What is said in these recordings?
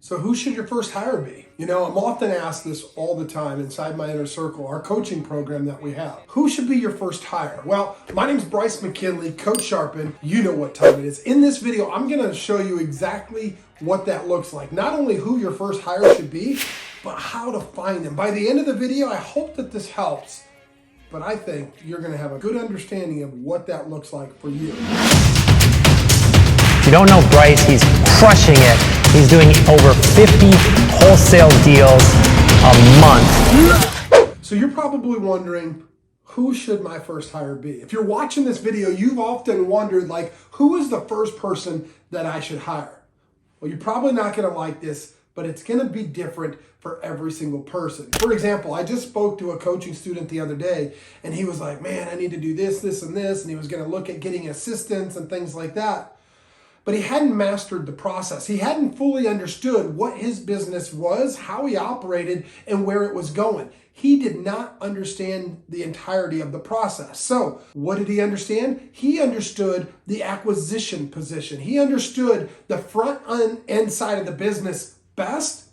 So who should your first hire be? You know, I'm often asked this all the time inside my inner circle, our coaching program that we have. Who should be your first hire? Well, my name's Bryce McKinley, Coach Sharpen. You know what time it is. In this video, I'm gonna show you exactly what that looks like. Not only who your first hire should be, but how to find them. By the end of the video, I hope that this helps, but I think you're gonna have a good understanding of what that looks like for you. If you don't know Bryce, he's crushing it. He's doing over 50 wholesale deals a month. So you're probably wondering, who should my first hire be? If you're watching this video, you've often wondered, like, who is the first person that I should hire? Well, you're probably not gonna like this, but it's gonna be different for every single person. For example, I just spoke to a coaching student the other day, and he was like, man, I need to do this, this, and this, and he was gonna look at getting assistants and things like that. But he hadn't mastered the process. He hadn't fully understood what his business was, how he operated, and where it was going. He did not understand the entirety of the process. So what did he understand? He understood the acquisition position. He understood the front end side of the business best.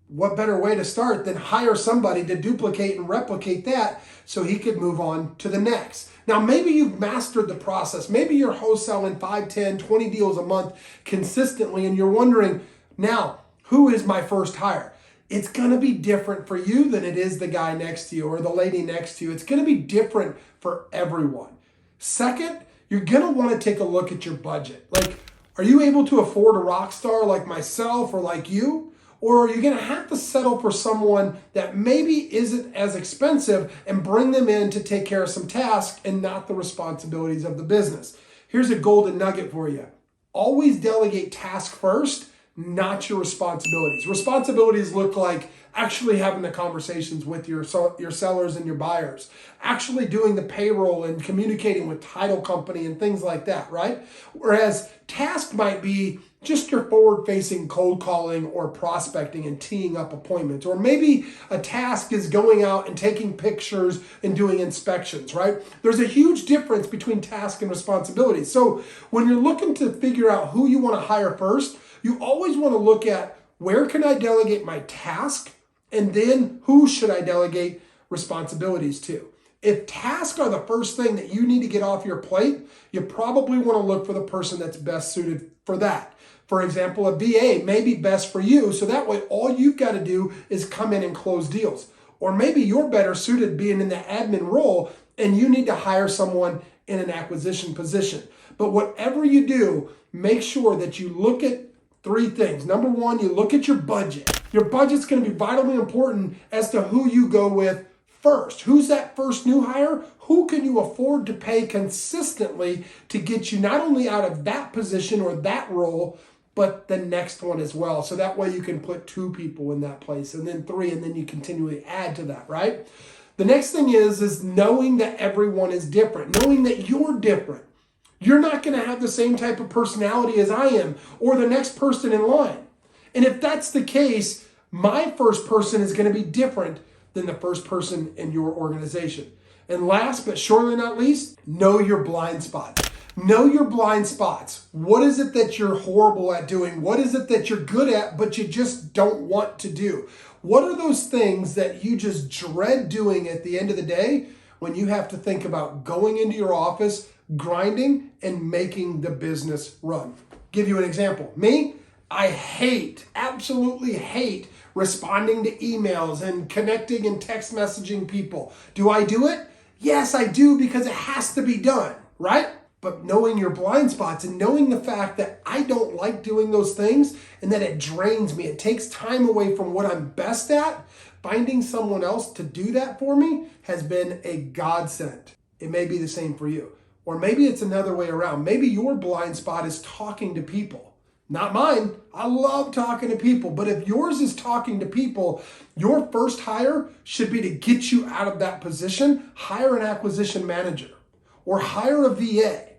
What better way to start than hire somebody to duplicate and replicate that so he could move on to the next. Now, maybe you've mastered the process. Maybe you're wholesaling 5, 10, 20 deals a month consistently, and you're wondering, now, who is my first hire? It's gonna be different for you than it is the guy next to you or the lady next to you. It's gonna be different for everyone. Second, you're gonna wanna take a look at your budget. Like, are you able to afford a rock star like myself or like you? Or are you gonna have to settle for someone that maybe isn't as expensive and bring them in to take care of some tasks and not the responsibilities of the business? Here's a golden nugget for you. Always delegate tasks first, not your responsibilities. Responsibilities look like actually having the conversations with your sellers and your buyers, actually doing the payroll and communicating with title company and things like that, right? Whereas task might be just your forward-facing cold calling or prospecting and teeing up appointments. Or maybe a task is going out and taking pictures and doing inspections, right? There's a huge difference between task and responsibility. So when you're looking to figure out who you want to hire first, you always want to look at where can I delegate my task, and then who should I delegate responsibilities to. If tasks are the first thing that you need to get off your plate, you probably want to look for the person that's best suited for that. For example, a VA may be best for you, so that way all you've got to do is come in and close deals. Or maybe you're better suited being in the admin role and you need to hire someone in an acquisition position. But whatever you do, make sure that you look at 3 things. Number 1, you look at your budget. Your budget's going to be vitally important as to who you go with first. Who's that first new hire? Who can you afford to pay consistently to get you not only out of that position or that role, but the next one as well. So that way you can put 2 people in that place, and then 3, and then you continually add to that, right? The next thing is knowing that everyone is different, knowing that you're different. You're not going to have the same type of personality as I am or the next person in line. And if that's the case, my first person is going to be different than the first person in your organization. And last but surely not least, know your blind spots. Know your blind spots. What is it that you're horrible at doing? What is it that you're good at, but you just don't want to do? What are those things that you just dread doing at the end of the day when you have to think about going into your office, grinding, and making the business run? Give you an example. Me, I absolutely hate responding to emails and connecting and text messaging people. Do I do it? Yes, I do, because it has to be done, right? But knowing your blind spots and knowing the fact that I don't like doing those things and that it drains me, it takes time away from what I'm best at, finding someone else to do that for me has been a godsend. It may be the same for you. Or maybe it's another way around. Maybe your blind spot is talking to people. Not mine. I love talking to people. But if yours is talking to people, your first hire should be to get you out of that position. Hire an acquisition manager or hire a VA.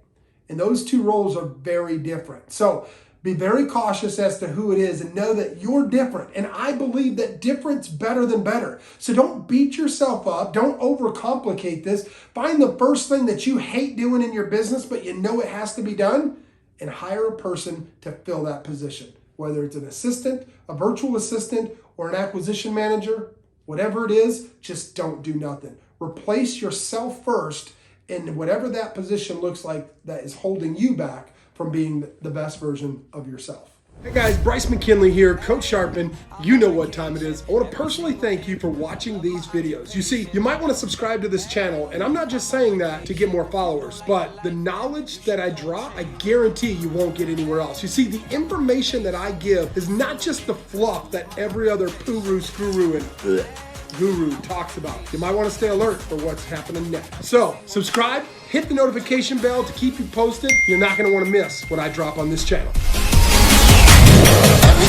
And those 2 roles are very different. So be very cautious as to who it is and know that you're different. And I believe that different's better than better. So don't beat yourself up. Don't overcomplicate this. Find the first thing that you hate doing in your business, but you know it has to be done, and hire a person to fill that position. whether it's an assistant, a virtual assistant, or an acquisition manager, whatever it is, just don't do nothing. Replace yourself first in whatever that position looks like that is holding you back from being the best version of yourself. Hey guys, Bryce McKinley here, Coach Sharpen. You know what time it is. I want to personally thank you for watching these videos. You see, you might want to subscribe to this channel, and I'm not just saying that to get more followers, but the knowledge that I drop, I guarantee you won't get anywhere else. You see, the information that I give is not just the fluff that every other guru and guru talks about. You might want to stay alert for what's happening next. So, subscribe, hit the notification bell to keep you posted. You're not going to want to miss what I drop on this channel. Every